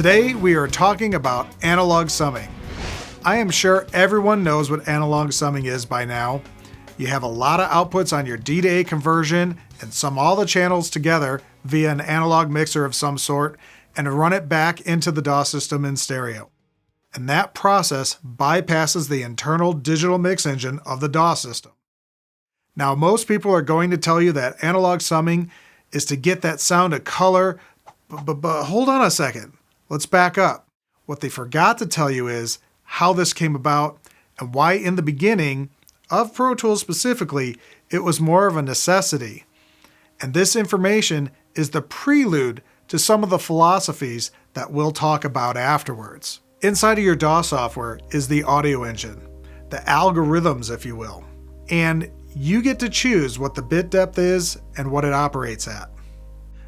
Today we are talking about analog summing. I am sure everyone knows what analog summing is by now. You have a lot of outputs on your D to A conversion and sum all the channels together via an analog mixer of some sort and run it back into the DAW system in stereo. And that process bypasses the internal digital mix engine of the DAW system. Now, most people are going to tell you that analog summing is to get that sound of color, but hold on a second. Let's back up. What they forgot to tell you is how this came about and why in the beginning of Pro Tools specifically, it was more of a necessity. And this information is the prelude to some of the philosophies that we'll talk about afterwards. Inside of your DAW software is the audio engine, the algorithms, if you will. And you get to choose what the bit depth is and what it operates at.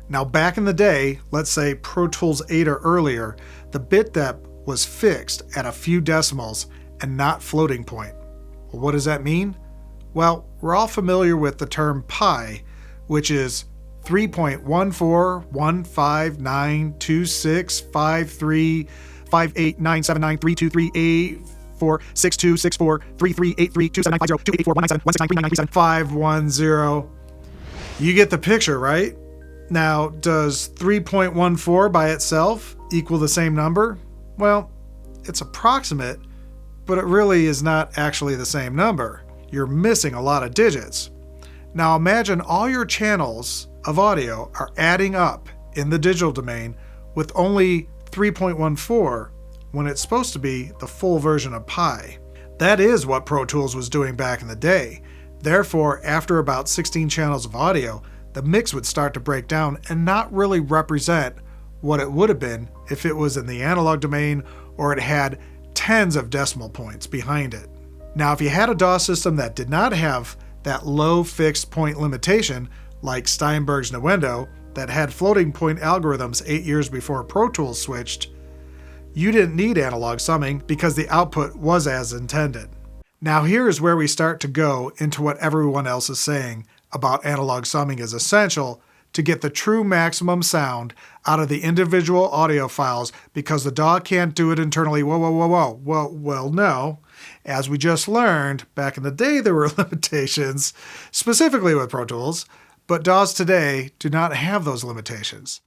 Now, back in the day, let's say Pro Tools 8 or earlier, the bit depth was fixed at a few decimals and not floating point. Well, what does that mean? Well, we're all familiar with the term pi, which is 3.14159265338462643383279502841971693937169399375110. You get the picture, right? Now, does 3.14 by itself equal the same number? Well, it's approximate, but it really is not actually the same number. You're missing a lot of digits. Now imagine all your channels of audio are adding up in the digital domain with only 3.14 when it's supposed to be the full version of pi. That is what Pro Tools was doing back in the day. Therefore, after about 16 channels of audio, the mix would start to break down and not really represent what it would have been if it was in the analog domain or it had tens of decimal points behind it. Now, if you had a DAW system that did not have that low fixed point limitation, like Steinberg's Nuendo, that had floating point algorithms 8 years before Pro Tools switched, you didn't need analog summing because the output was as intended. Now here is where we start to go into what everyone else is saying about analog summing is essential to get the true maximum sound out of the individual audio files because the DAW can't do it internally. Whoa. Well, no. As we just learned, back in the day there were limitations, specifically with Pro Tools, but DAWs today do not have those limitations.